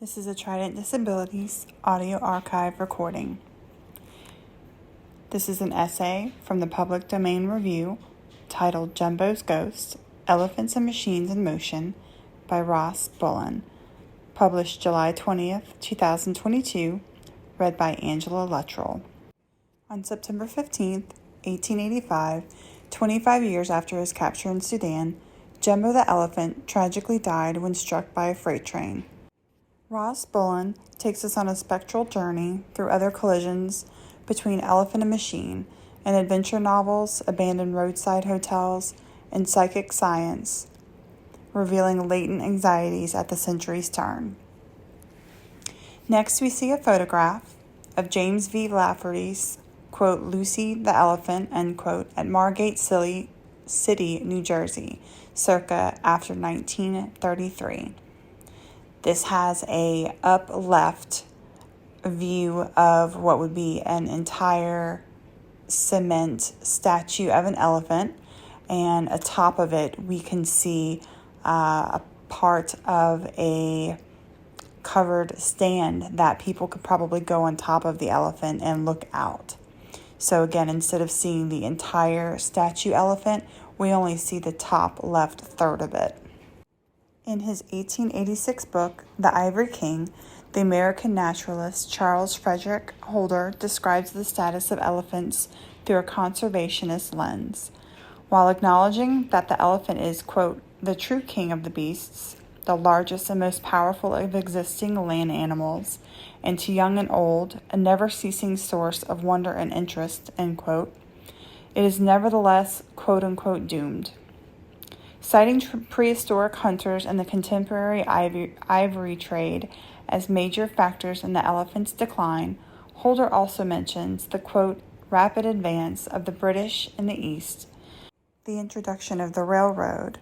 This is a Trident Disabilities audio archive recording. This is an essay from the Public Domain Review titled Jumbo's Ghost, Elephants and Machines in Motion by Ross Bullen, published July 20th, 2022, read by Angela Luttrell. On September 15th, 1885, 25 years after his capture in Sudan, Jumbo the elephant tragically died when struck by a freight train. Ross Bullen takes us on a spectral journey through other collisions between elephant and machine in adventure novels, abandoned roadside hotels, and psychic science, revealing latent anxieties at the century's turn. Next, we see a photograph of James V. Lafferty's, quote, Lucy the Elephant, end quote, at Margate City, New Jersey, circa after 1933. This has a up left view of what would be an entire cement statue of an elephant, and atop of it we can see a part of a covered stand that people could probably go on top of the elephant and look out. So again, instead of seeing the entire statue elephant, we only see the top left third of it. In his 1886 book, The Ivory King, the American naturalist Charles Frederick Holder describes the status of elephants through a conservationist lens. While acknowledging that the elephant is, quote, the true king of the beasts, the largest and most powerful of existing land animals, and to young and old, a never-ceasing source of wonder and interest, end quote, it is nevertheless, quote unquote, doomed. Citing prehistoric hunters and the contemporary ivory trade as major factors in the elephant's decline, Holder also mentions the, quote, rapid advance of the British in the East, the introduction of the railroad,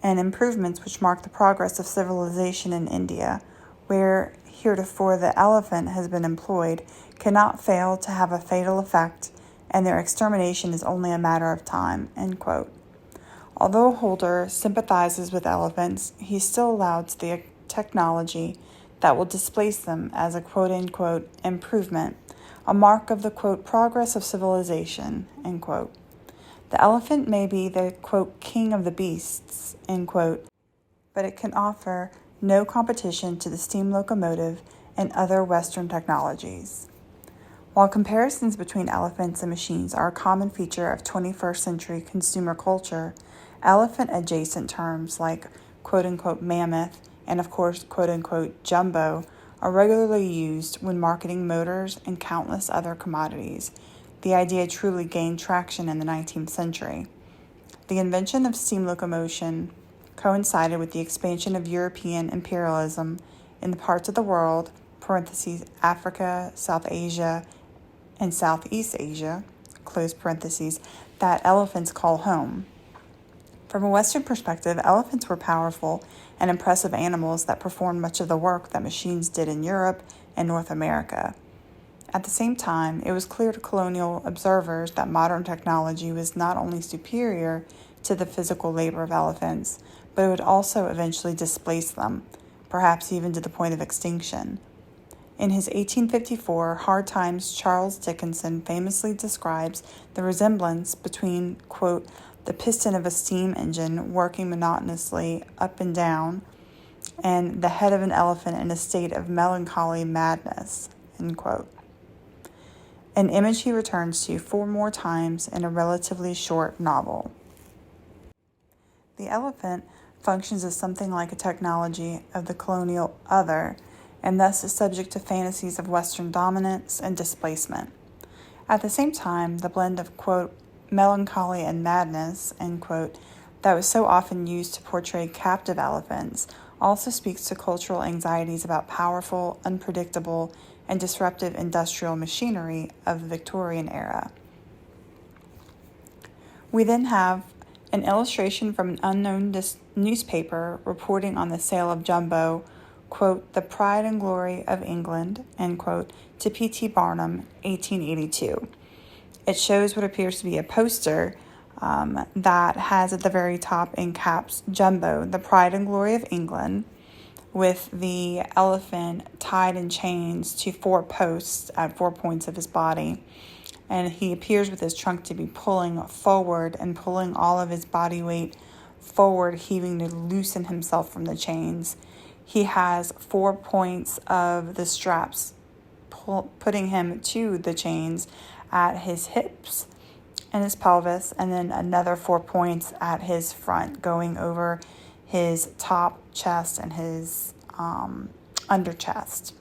and improvements which mark the progress of civilization in India, where heretofore the elephant has been employed, cannot fail to have a fatal effect, and their extermination is only a matter of time, end quote. Although Holder sympathizes with elephants, he still allows the technology that will displace them as a quote-unquote improvement, a mark of the, quote, progress of civilization, end quote. The elephant may be the, quote, king of the beasts, end quote, but it can offer no competition to the steam locomotive and other Western technologies. While comparisons between elephants and machines are a common feature of 21st century consumer culture, elephant-adjacent terms like quote-unquote mammoth and, of course, quote-unquote jumbo are regularly used when marketing motors and countless other commodities. The idea truly gained traction in the 19th century. The invention of steam locomotion coincided with the expansion of European imperialism in the parts of the world, parentheses, Africa, South Asia, and Southeast Asia, close parentheses, that elephants call home. From a Western perspective, elephants were powerful and impressive animals that performed much of the work that machines did in Europe and North America. At the same time, it was clear to colonial observers that modern technology was not only superior to the physical labor of elephants, but it would also eventually displace them, perhaps even to the point of extinction. In his 1854 Hard Times, Charles Dickinson famously describes the resemblance between, quote, the piston of a steam engine working monotonously up and down, and the head of an elephant in a state of melancholy madness, end quote. An image he returns to 4 more times in a relatively short novel. The elephant functions as something like a technology of the colonial other, and thus is subject to fantasies of Western dominance and displacement. At the same time, the blend of, quote, melancholy and madness, end quote, that was so often used to portray captive elephants also speaks to cultural anxieties about powerful, unpredictable, and disruptive industrial machinery of the Victorian era. We then have an illustration from an unknown newspaper reporting on the sale of Jumbo, quote, the pride and glory of England, end quote, to P.T. Barnum, 1882. It shows what appears to be a poster that has at the very top in caps, Jumbo, the pride and glory of England, with the elephant tied in chains to 4 posts at 4 points of his body. And he appears with his trunk to be pulling forward and pulling all of his body weight forward, heaving to loosen himself from the chains. He has 4 points of the straps putting him to the chains at his hips and his pelvis, and then another 4 points at his front, going over his top chest and his under chest.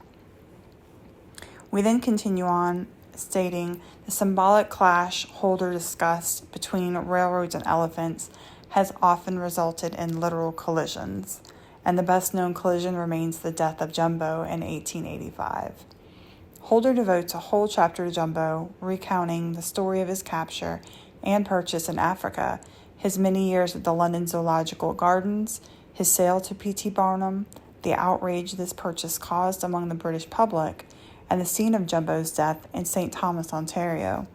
We then continue on stating the symbolic clash Holder discussed between railroads and elephants has often resulted in literal collisions, and the best known collision remains the death of Jumbo in 1885. Holder devotes a whole chapter to Jumbo, recounting the story of his capture and purchase in Africa, his many years at the London Zoological Gardens, his sale to P.T. Barnum, the outrage this purchase caused among the British public, and the scene of Jumbo's death in St. Thomas, Ontario.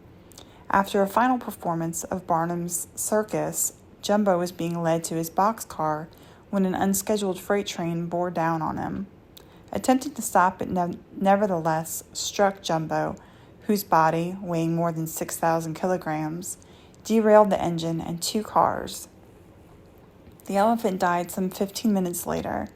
After a final performance of Barnum's circus, Jumbo was being led to his boxcar when an unscheduled freight train bore down on him. Attempting to stop it nevertheless struck Jumbo, whose body, weighing more than 6,000 kilograms, derailed the engine and 2 cars. The elephant died some 15 minutes later.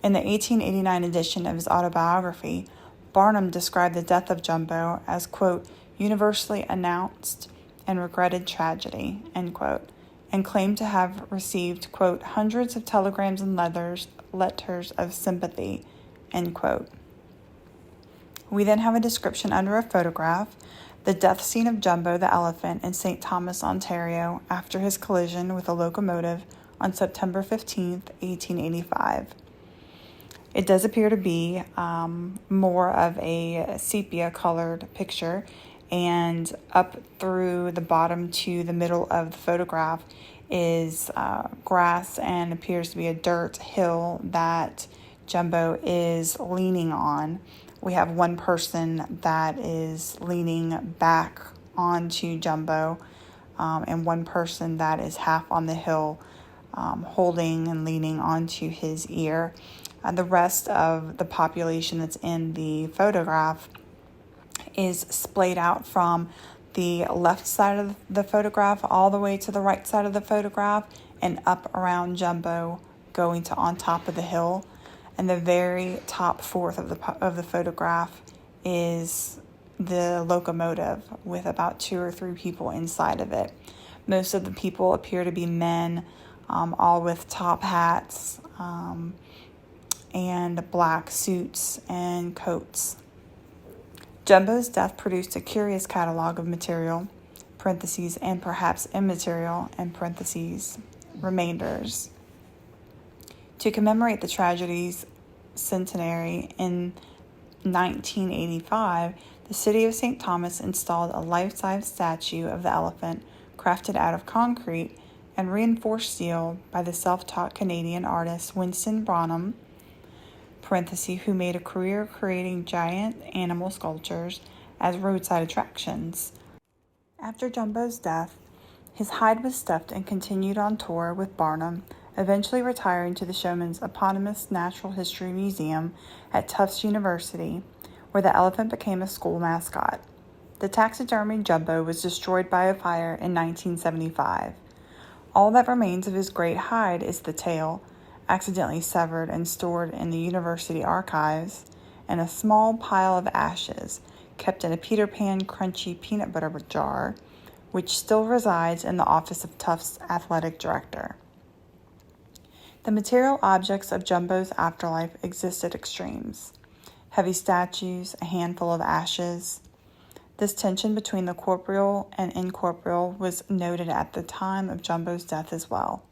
In the 1889 edition of his autobiography, Barnum described the death of Jumbo as, quote, universally announced and regretted tragedy, end quote, and claimed to have received, quote, hundreds of telegrams and letters of sympathy, end quote. We then have a description under a photograph, the death scene of Jumbo the elephant in St. Thomas, Ontario, after his collision with a locomotive on September 15th, 1885. It does appear to be more of a sepia-colored picture, and up through the bottom to the middle of the photograph is grass and appears to be a dirt hill that Jumbo is leaning on. We have one person that is leaning back onto Jumbo, and one person that is half on the hill, holding and leaning onto his ear. The rest of the population that's in the photograph is splayed out from the left side of the photograph all the way to the right side of the photograph and up around Jumbo, going to on top of the hill. And the very top fourth of the photograph is the locomotive with about 2 or 3 people inside of it. Most of the people appear to be men, all with top hats and black suits and coats. Jumbo's death produced a curious catalog of material, parentheses, and perhaps immaterial, and parentheses, remainders. To commemorate the tragedy's centenary in 1985, the city of St. Thomas installed a life-size statue of the elephant crafted out of concrete and reinforced steel by the self-taught Canadian artist Winston Bonham, parentheses, who made a career creating giant animal sculptures as roadside attractions. After Jumbo's death, his hide was stuffed and continued on tour with Barnum, eventually retiring to the showman's eponymous Natural History Museum at Tufts University, where the elephant became a school mascot. The taxidermied Jumbo was destroyed by a fire in 1975. All that remains of his great hide is the tail, accidentally severed and stored in the university archives, and a small pile of ashes kept in a Peter Pan crunchy peanut butter jar, which still resides in the office of Tufts' athletic director. The material objects of Jumbo's afterlife exist at extremes. Heavy statues, a handful of ashes. This tension between the corporeal and incorporeal was noted at the time of Jumbo's death as well.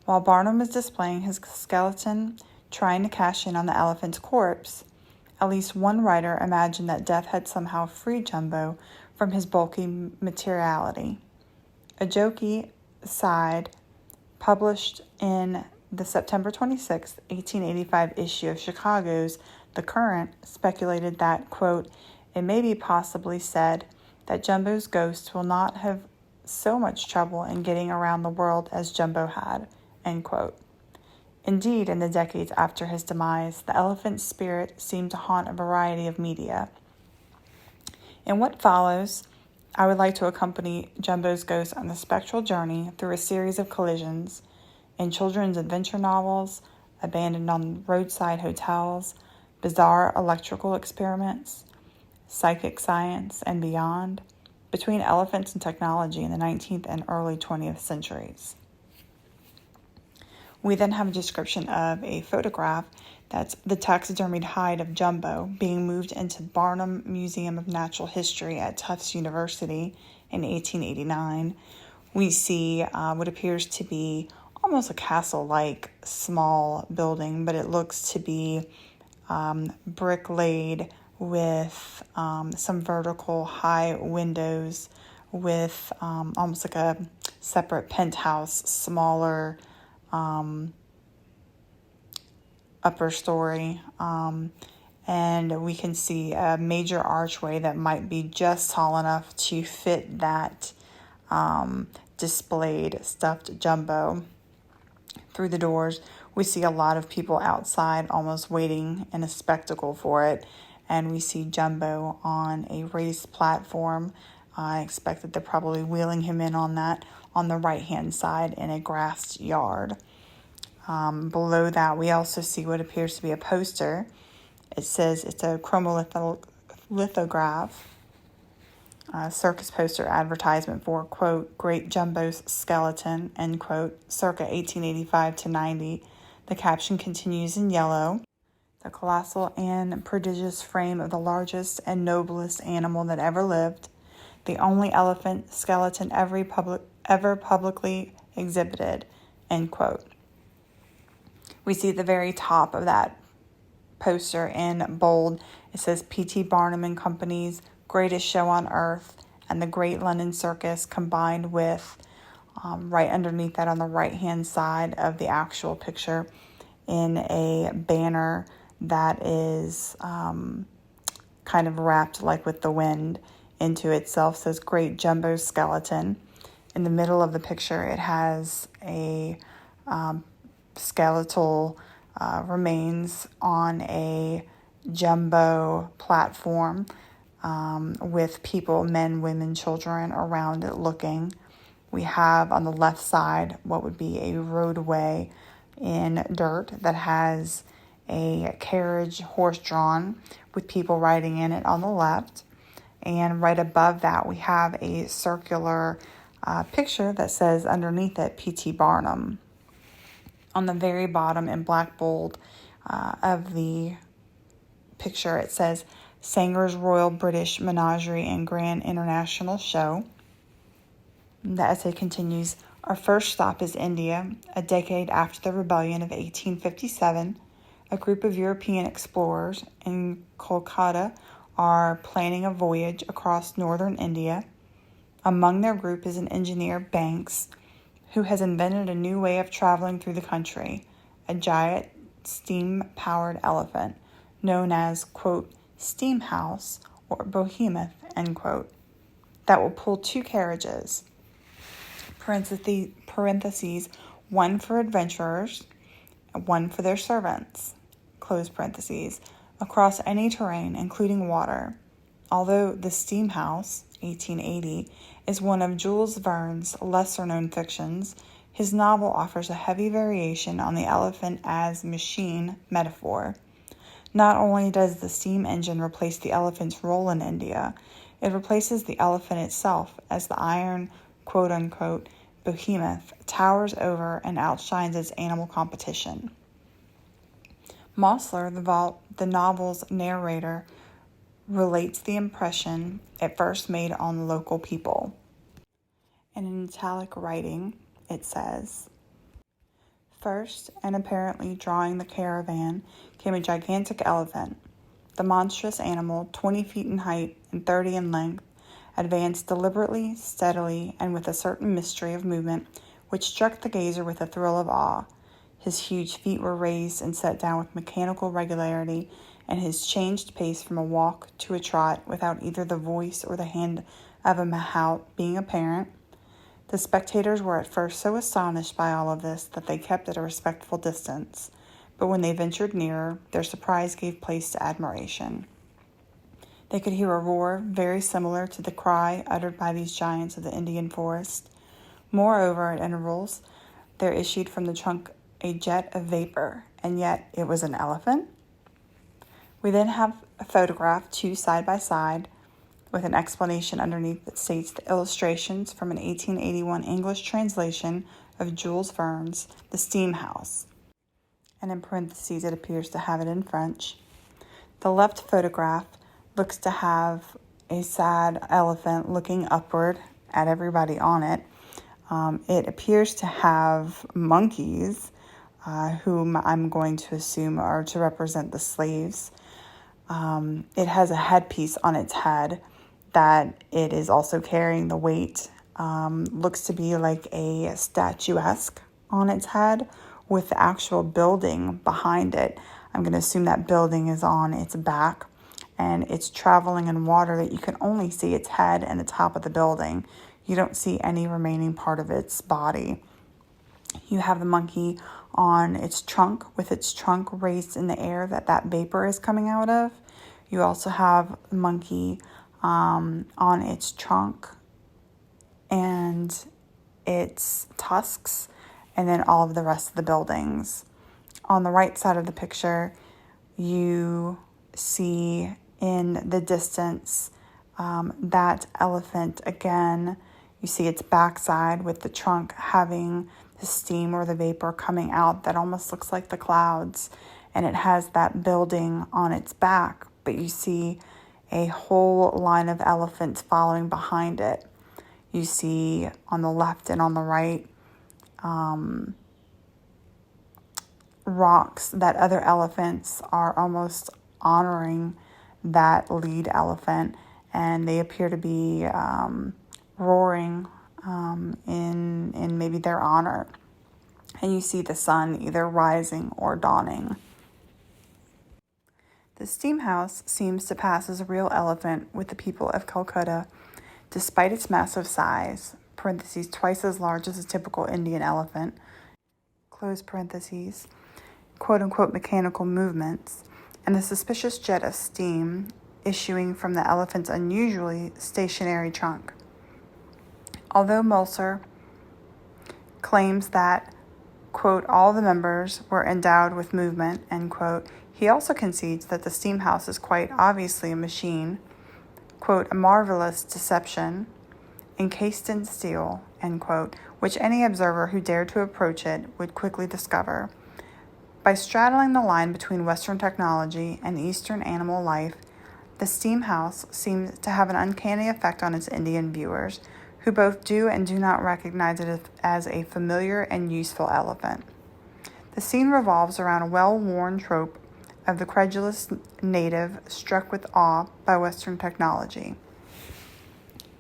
While Barnum was displaying his skeleton, trying to cash in on the elephant's corpse, at least one writer imagined that death had somehow freed Jumbo from his bulky materiality. A jokey side published in the September 26, 1885 issue of Chicago's The Current speculated that, quote, it may be possibly said that Jumbo's ghost will not have so much trouble in getting around the world as Jumbo had, end quote. Indeed, in the decades after his demise, the elephant's spirit seemed to haunt a variety of media. In what follows, I would like to accompany Jumbo's ghost on a spectral journey through a series of collisions in children's adventure novels, abandoned on roadside hotels, bizarre electrical experiments, psychic science, and beyond, between elephants and technology in the 19th and early 20th centuries. We then have a description of a photograph that's the taxidermied hide of Jumbo being moved into Barnum Museum of Natural History at Tufts University in 1889. We see what appears to be almost a castle-like small building, but it looks to be brick laid with some vertical high windows with almost like a separate penthouse, smaller upper story, and we can see a major archway that might be just tall enough to fit that displayed stuffed Jumbo. Through the doors, we see a lot of people outside almost waiting in a spectacle for it, and we see Jumbo on a raised platform. I expect that they're probably wheeling him in on that on the right-hand side in a grassed yard. Below that, we also see what appears to be a poster. It says it's a chromolithograph, circus poster advertisement for, quote, Great Jumbo's Skeleton, end quote, circa 1885 to 90. The caption continues in yellow. The colossal and prodigious frame of the largest and noblest animal that ever lived, the only elephant skeleton ever publicly exhibited, end quote. We see at the very top of that poster in bold, it says P.T. Barnum and Company's Greatest Show on Earth and the Great London Circus, combined with right underneath that on the right-hand side of the actual picture in a banner that is kind of wrapped like with the wind into itself, says Great Jumbo Skeleton. In the middle of the picture, it has a skeletal remains on a jumbo platform with people, men, women, children around it looking. We have on the left side what would be a roadway in dirt that has a carriage horse-drawn with people riding in it on the left. And right above that, we have a circular picture that says underneath it, P.T. Barnum. On the very bottom in black bold of the picture, it says Sanger's Royal British Menagerie and Grand International Show. The essay continues, our first stop is India. A decade after the rebellion of 1857, a group of European explorers in Kolkata are planning a voyage across northern India. Among their group is an engineer, Banks, who has invented a new way of traveling through the country, a giant steam-powered elephant known as, quote, Steam House or Behemoth, end quote, that will pull 2 carriages, parentheses, one for adventurers, one for their servants, close parentheses, across any terrain, including water. Although The Steam House, 1880, is one of Jules Verne's lesser-known fictions, his novel offers a heavy variation on the elephant as machine metaphor. Not only does the steam engine replace the elephant's role in India, it replaces the elephant itself as the iron, quote-unquote, behemoth towers over and outshines its animal competition. Mosler, the novel's narrator, relates the impression it first made on local people. And in italic writing, it says, first, and apparently drawing the caravan, came a gigantic elephant. The monstrous animal, 20 feet in height and 30 in length, advanced deliberately, steadily, and with a certain mystery of movement which struck the gazer with a thrill of awe. His huge feet were raised and set down with mechanical regularity, and his changed pace from a walk to a trot without either the voice or the hand of a mahout being apparent. The spectators were at first so astonished by all of this that they kept at a respectful distance, but when they ventured nearer, their surprise gave place to admiration. They could hear a roar very similar to the cry uttered by these giants of the Indian forest. Moreover, at intervals, there issued from the trunk a jet of vapor, and yet it was an elephant? We then have a photograph, two side by side, with an explanation underneath that states the illustrations from an 1881 English translation of Jules Verne's The Steam House. And in parentheses, it appears to have it in French. The left photograph looks to have a sad elephant looking upward at everybody on it. It appears to have monkeys, whom I'm going to assume are to represent the slaves. It has a headpiece on its head that it is also carrying the weight. Looks to be like a statuesque on its head with the actual building behind it. I'm going to assume that building is on its back, and it's traveling in water that you can only see its head and the top of the building. You don't see any remaining part of its body. You have the monkey on its trunk with its trunk raised in the air that vapor is coming out of. You also have the monkey on its trunk and its tusks, and then all of the rest of the buildings. On the right side of the picture, you see in the distance that elephant again. You see its backside with the trunk having the steam or the vapor coming out that almost looks like the clouds, and it has that building on its back, but you see a whole line of elephants following behind it. You see on the left and on the right rocks that other elephants are almost honoring that lead elephant, and they appear to be roaring in maybe their honor. And you see the sun either rising or dawning. The steam house seems to pass as a real elephant with the people of Calcutta, despite its massive size, parentheses, twice as large as a typical Indian elephant, close parentheses, quote-unquote mechanical movements, and the suspicious jet of steam issuing from the elephant's unusually stationary trunk. Although Mulser claims that, quote, all the members were endowed with movement, end quote, he also concedes that the steam house is quite obviously a machine, quote, a marvelous deception, encased in steel, end quote, which any observer who dared to approach it would quickly discover. By straddling the line between Western technology and Eastern animal life, the steam house seems to have an uncanny effect on its Indian viewers, who both do and do not recognize it as a familiar and useful elephant. The scene revolves around a well-worn trope of the credulous native struck with awe by Western technology.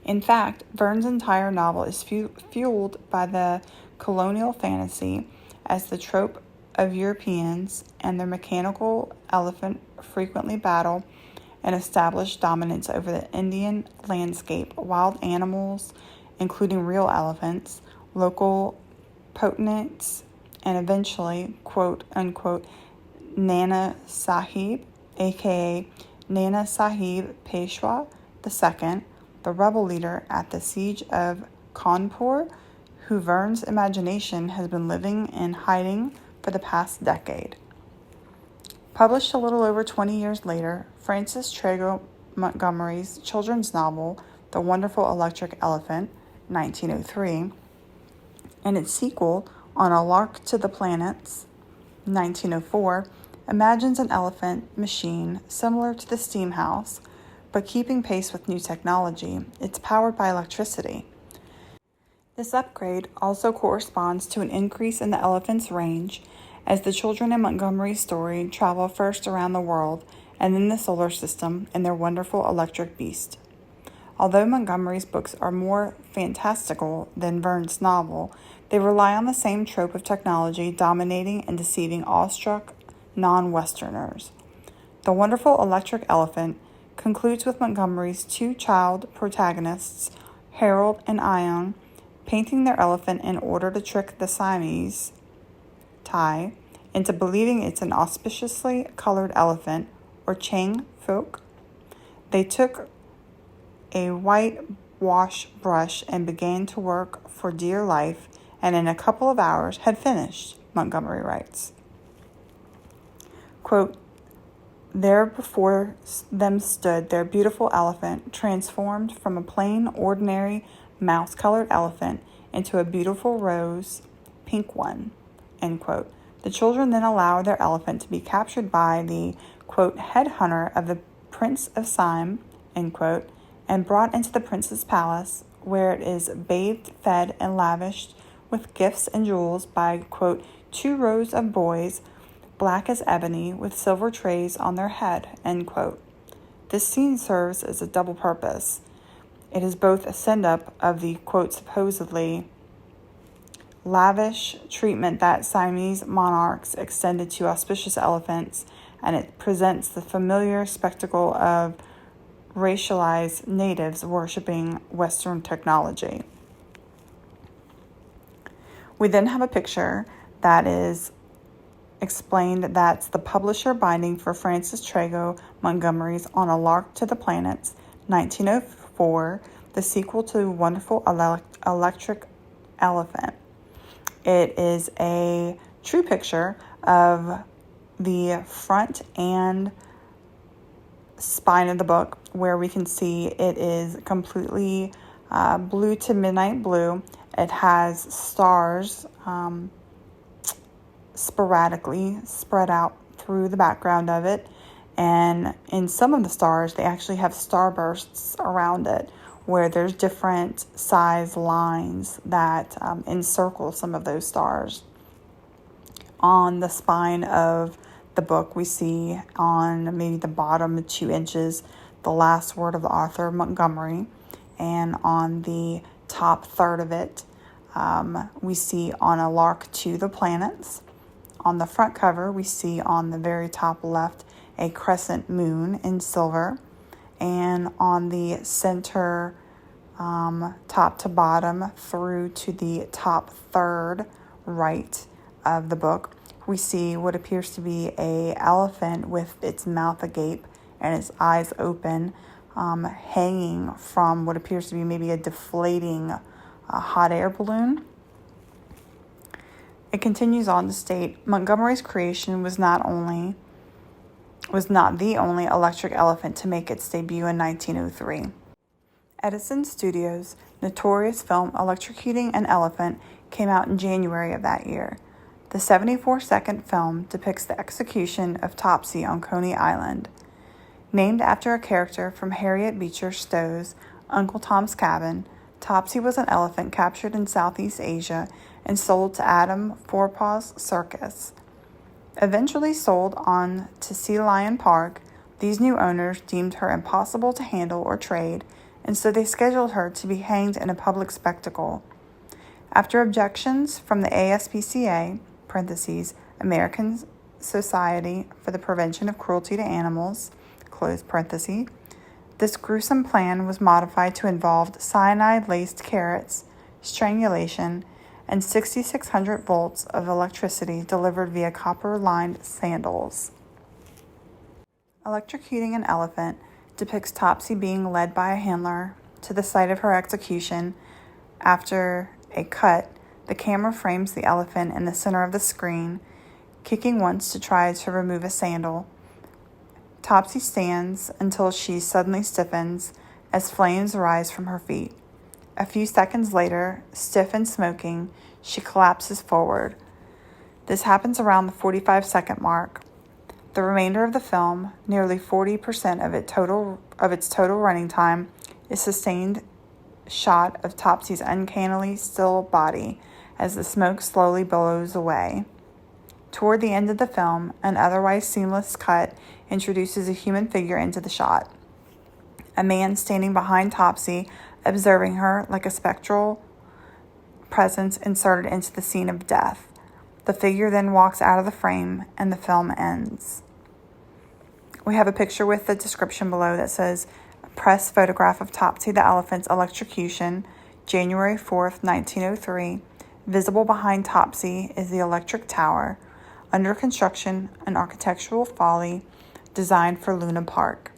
In fact, Verne's entire novel is fueled by the colonial fantasy as the trope of Europeans and their mechanical elephant frequently battle and establish dominance over the Indian landscape. Wild animals, including real elephants, local potentates, and eventually, quote unquote, Nana Sahib, aka Nana Sahib Peshwa II, the rebel leader at the siege of Kanpur, who Verne's imagination has been living in hiding for the past decade. Published a little over 20 years later, Francis Trago Montgomery's children's novel, The Wonderful Electric Elephant, 1903, and its sequel, On a Lark to the Planets, 1904, imagines an elephant machine similar to the steam house, but keeping pace with new technology. It's powered by electricity. This upgrade also corresponds to an increase in the elephant's range, as the children in Montgomery's story travel first around the world and then the solar system in their wonderful electric beast. Although Montgomery's books are more fantastical than Verne's novel, they rely on the same trope of technology dominating and deceiving awestruck non-Westerners. The Wonderful Electric Elephant concludes with Montgomery's two child protagonists, Harold and Ion, painting their elephant in order to trick the Siamese Thai into believing it's an auspiciously colored elephant, or Chang folk. They took a white wash brush and began to work for dear life, and in a couple of hours had finished, Montgomery writes. Quote, there before them stood their beautiful elephant, transformed from a plain, ordinary, mouse-colored elephant into a beautiful rose pink one, end quote. The children then allowed their elephant to be captured by the, quote, head hunter of the Prince of Siam, end quote, and brought into the prince's palace, where it is bathed, fed, and lavished with gifts and jewels by, quote, 2 rows of boys, black as ebony, with silver trays on their head, end quote. This scene serves as a double purpose. It is both a send-up of the, quote, supposedly lavish treatment that Siamese monarchs extended to auspicious elephants, and it presents the familiar spectacle of racialized natives worshipping Western technology. We then have a picture that is explained that's the publisher binding for Francis Trago Montgomery's On a Lark to the Planets, 1904, the sequel to Wonderful Electric Elephant. It is a true picture of the front and spine of the book, where we can see it is completely blue to midnight blue. It has stars sporadically spread out through the background of it, and in some of the stars they actually have starbursts around it, where there's different size lines that encircle some of those stars. On the spine of the book, we see on maybe the bottom 2 inches the last word of the author, Montgomery, and on the top third of it we see On a Lark to the Planets. On the front cover, we see on the very top left a crescent moon in silver, and on the center top to bottom through to the top third right of the book, we see what appears to be a elephant with its mouth agape and its eyes open, hanging from what appears to be maybe a deflating hot air balloon. It continues on to state, Montgomery's creation was not the only electric elephant to make its debut in 1903. Edison Studios' notorious film Electrocuting an Elephant came out in January of that year. The 74-second film depicts the execution of Topsy on Coney Island. Named after a character from Harriet Beecher Stowe's Uncle Tom's Cabin, Topsy was an elephant captured in Southeast Asia and sold to Adam Forepaw's circus. Eventually sold on to Sea Lion Park, these new owners deemed her impossible to handle or trade, and so they scheduled her to be hanged in a public spectacle. After objections from the ASPCA, parentheses, American Society for the Prevention of Cruelty to Animals, close parentheses, this gruesome plan was modified to involve cyanide-laced carrots, strangulation, and 6,600 volts of electricity delivered via copper-lined sandals. Electrocuting an Elephant depicts Topsy being led by a handler to the site of her execution. After a cut, the camera frames the elephant in the center of the screen, kicking once to try to remove a sandal. Topsy stands until she suddenly stiffens as flames rise from her feet. A few seconds later, stiff and smoking, she collapses forward. This happens around the 45-second mark. The remainder of the film, nearly 40% of its total running time, is sustained shot of Topsy's uncannily still body as the smoke slowly billows away. Toward the end of the film, an otherwise seamless cut introduces a human figure into the shot. A man standing behind Topsy, observing her like a spectral presence inserted into the scene of death. The figure then walks out of the frame and the film ends. We have a picture with the description below that says, press photograph of Topsy the elephant's electrocution, January 4th, 1903. Visible behind Topsy is the electric tower. Under construction, an architectural folly designed for Luna Park.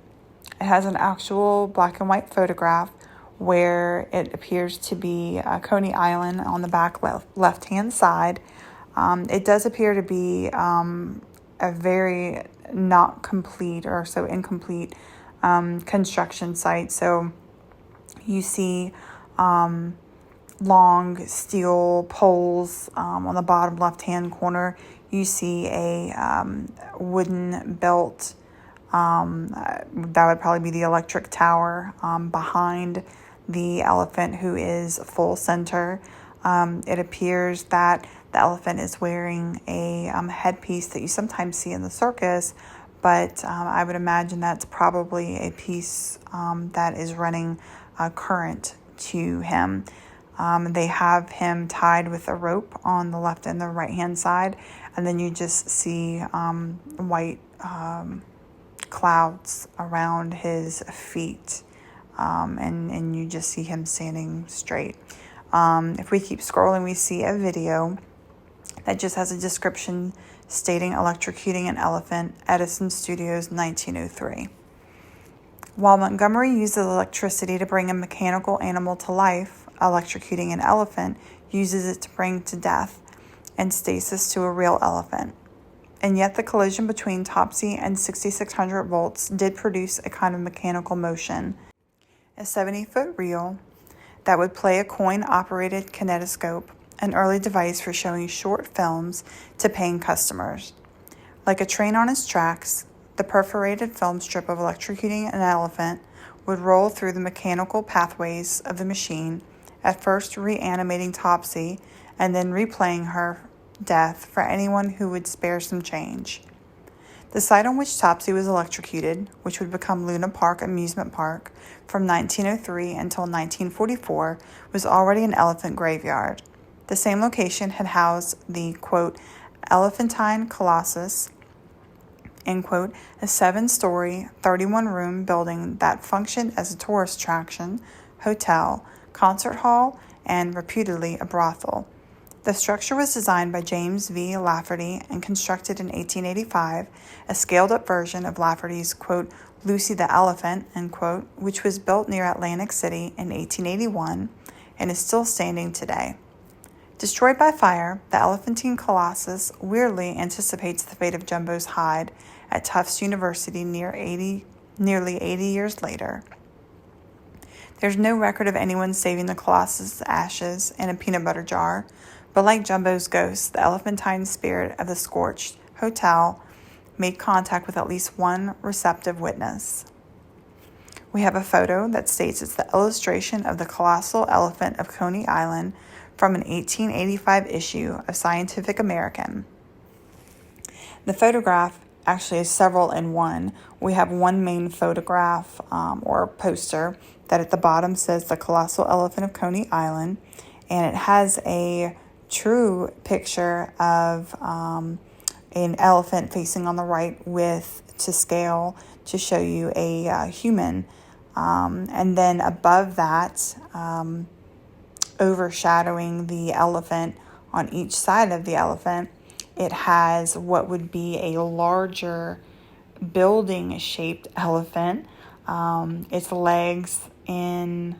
It has an actual black and white photograph where it appears to be Coney Island on the back left-hand side. It does appear to be a very not complete or so incomplete construction site. So you see long steel poles on the bottom left-hand corner. You see a wooden belt. That would probably be the electric tower behind the elephant, who is full center. It appears that the elephant is wearing a headpiece that you sometimes see in the circus, but I would imagine that's probably a piece that is running current to him. They have him tied with a rope on the left and the right hand side, and then you just see white clouds around his feet, and you just see him standing straight. If we keep scrolling, we see a video that just has a description stating electrocuting an elephant, Edison Studios, 1903. While Montgomery uses electricity to bring a mechanical animal to life, electrocuting an elephant uses it to bring to death and stasis to a real elephant. And yet the collision between Topsy and 6600 volts did produce a kind of mechanical motion. A 70-foot reel that would play a coin-operated kinetoscope, an early device for showing short films to paying customers. Like a train on its tracks, the perforated film strip of electrocuting an elephant would roll through the mechanical pathways of the machine, at first reanimating Topsy and then replaying her death for anyone who would spare some change. The site on which Topsy was electrocuted, which would become Luna Park Amusement Park from 1903 until 1944, was already an elephant graveyard. The same location had housed the, quote, Elephantine Colossus, end quote, a 7-story, 31-room building that functioned as a tourist attraction, hotel, concert hall, and reputedly a brothel. The structure was designed by James V. Lafferty and constructed in 1885, a scaled-up version of Lafferty's, quote, Lucy the Elephant, end quote, which was built near Atlantic City in 1881 and is still standing today. Destroyed by fire, the Elephantine Colossus weirdly anticipates the fate of Jumbo's hide at Tufts University nearly 80 years later. There's no record of anyone saving the Colossus' ashes in a peanut butter jar, but like Jumbo's ghost, the elephantine spirit of the scorched hotel made contact with at least one receptive witness. We have a photo that states it's the illustration of the colossal elephant of Coney Island from an 1885 issue of Scientific American. The photograph actually is several in one. We have one main photograph or poster that at the bottom says the colossal elephant of Coney Island, and it has a true picture of an elephant facing on the right to scale to show you a human. And then above that, overshadowing the elephant on each side of the elephant, it has what would be a larger building-shaped elephant. Its legs in,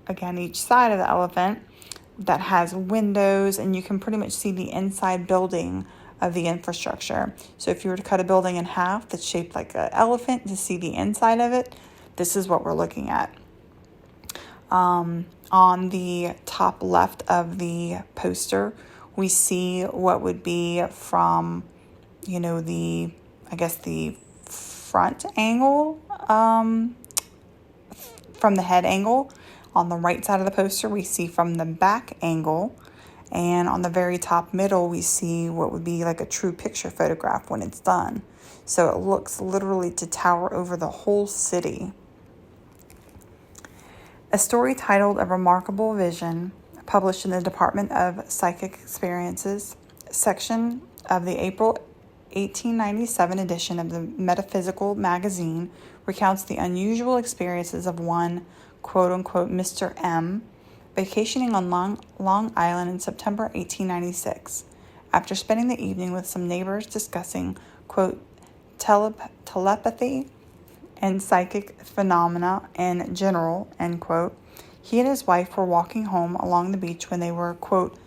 again, each side of the elephant that has windows, and you can pretty much see the inside building of the infrastructure. So if you were to cut a building in half that's shaped like an elephant to see the inside of it, this is what we're looking at. On the top left of the poster, we see what would be from, the front angle, from the head angle. On the right side of the poster, we see from the back angle. And on the very top middle, we see what would be like a true picture photograph when it's done. So it looks literally to tower over the whole city. A story titled A Remarkable Vision, published in the Department of Psychic Experiences section of the April 1897 edition of the Metaphysical magazine, recounts the unusual experiences of one, quote-unquote, Mr. M., vacationing on Long Island in September 1896. After spending the evening with some neighbors discussing, quote, telepathy and psychic phenomena in general, end quote, he and his wife were walking home along the beach when they were, quote,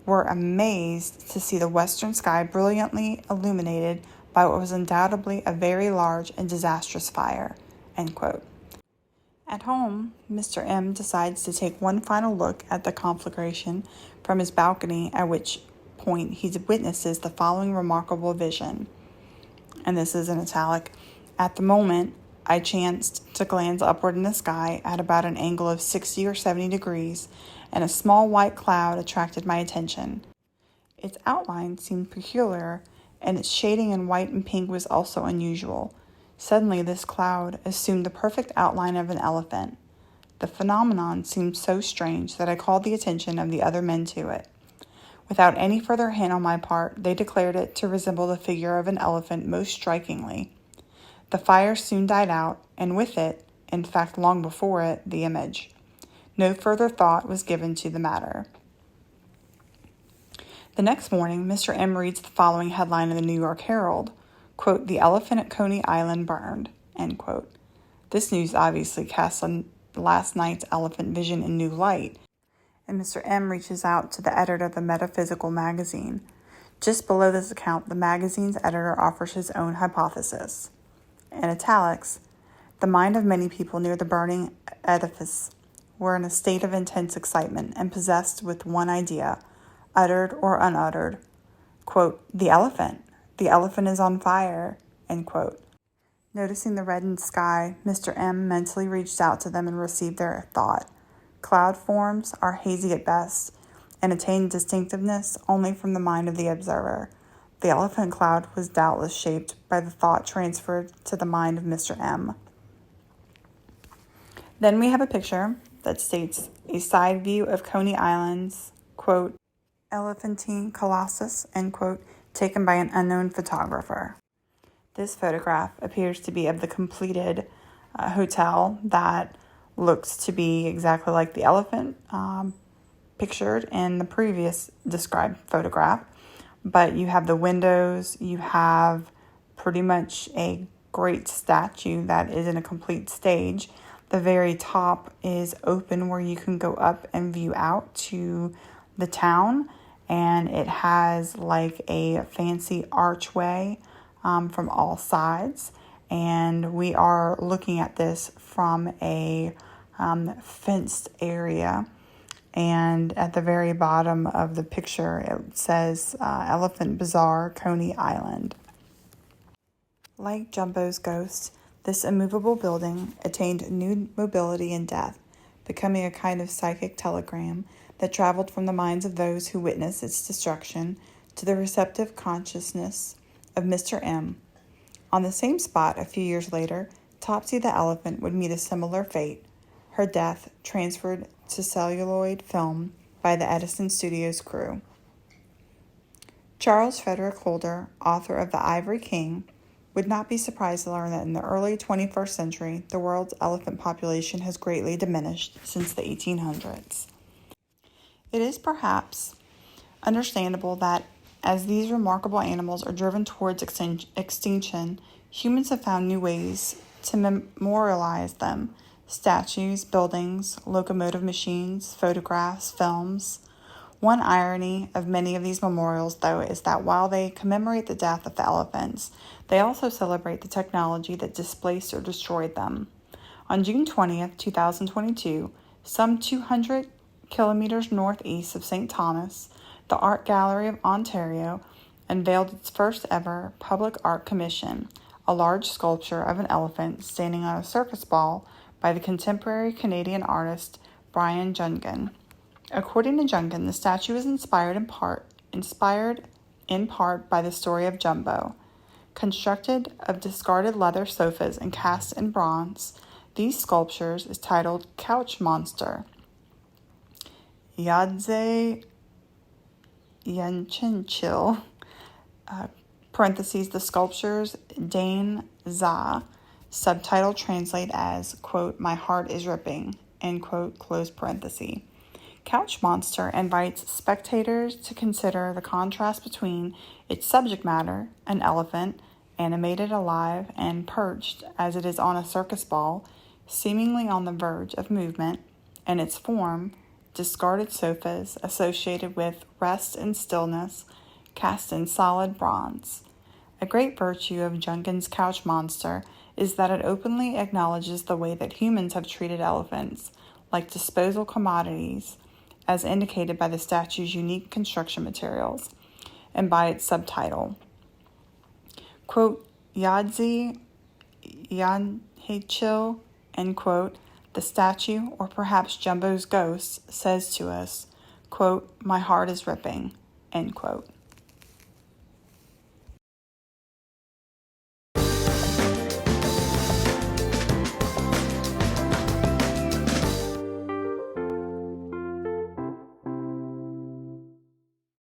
were amazed to see the western sky brilliantly illuminated by what was undoubtedly a very large and disastrous fire, end quote. At home, Mr. M decides to take one final look at the conflagration from his balcony, at which point he witnesses the following remarkable vision. And this is in italic. At the moment, I chanced to glance upward in the sky at about an angle of 60 or 70 degrees, and a small white cloud attracted my attention. Its outline seemed peculiar, and its shading in white and pink was also unusual. Suddenly, this cloud assumed the perfect outline of an elephant. The phenomenon seemed so strange that I called the attention of the other men to it. Without any further hint on my part, they declared it to resemble the figure of an elephant most strikingly. The fire soon died out, and with it, in fact long before it, the image. No further thought was given to the matter. The next morning, Mr. M. reads the following headline in the New York Herald, quote, "The elephant at Coney Island burned," end quote. This news obviously casts on last night's elephant vision in new light, and Mr. M. reaches out to the editor of the Metaphysical magazine. Just below this account, the magazine's editor offers his own hypothesis. In italics, the mind of many people near the burning edifice were in a state of intense excitement and possessed with one idea, uttered or unuttered, quote, the elephant is on fire, end quote. Noticing the reddened sky, Mr. M. mentally reached out to them and received their thought. Cloud forms are hazy at best and attain distinctiveness only from the mind of the observer. The elephant cloud was doubtless shaped by the thought transferred to the mind of Mr. M. Then we have a picture that states a side view of Coney Island's, quote, elephantine colossus, end quote, taken by an unknown photographer. This photograph appears to be of the completed hotel that looks to be exactly like the elephant pictured in the previous described photograph. But you have the windows, you have pretty much a great statue that is in a complete stage. The very top is open where you can go up and view out to the town. And it has like a fancy archway from all sides. And we are looking at this from a fenced area. And at the very bottom of the picture, it says Elephant Bazaar, Coney Island. Like Jumbo's ghost, this immovable building attained new mobility in death, becoming a kind of psychic telegram that traveled from the minds of those who witnessed its destruction to the receptive consciousness of Mr. M. On the same spot, a few years later, Topsy the elephant would meet a similar fate, her death transferred to celluloid film by the Edison Studios crew. Charles Frederick Holder, author of The Ivory King, would not be surprised to learn that in the early 21st century, the world's elephant population has greatly diminished since the 1800s. It is perhaps understandable that as these remarkable animals are driven towards extinction, humans have found new ways to memorialize them. Statues, buildings, locomotive machines, photographs, films. One irony of many of these memorials, though, is that while they commemorate the death of the elephants, they also celebrate the technology that displaced or destroyed them. On June 20th, 2022, some 200 kilometers northeast of St. Thomas, the Art Gallery of Ontario unveiled its first ever public art commission, a large sculpture of an elephant standing on a circus ball by the contemporary Canadian artist Brian Jungan. According to Jungan, the statue is inspired in part by the story of Jumbo. Constructed of discarded leather sofas and cast in bronze, these sculptures is titled Couch Monster. Yadze Yanchinchil, parentheses, the sculptures Dane Za, subtitle translate as, quote, my heart is ripping, end quote, close parenthesis. Couch Monster invites spectators to consider the contrast between its subject matter, an elephant, animated, alive, and perched as it is on a circus ball, seemingly on the verge of movement, and its form, discarded sofas associated with rest and stillness, cast in solid bronze. A great virtue of Junkin's Couch Monster is that it openly acknowledges the way that humans have treated elephants, like disposal commodities, as indicated by the statue's unique construction materials, and by its subtitle. Quote, Yadzi Yanhechil, end quote, the statue, or perhaps Jumbo's ghost, says to us, quote, my heart is ripping, end quote.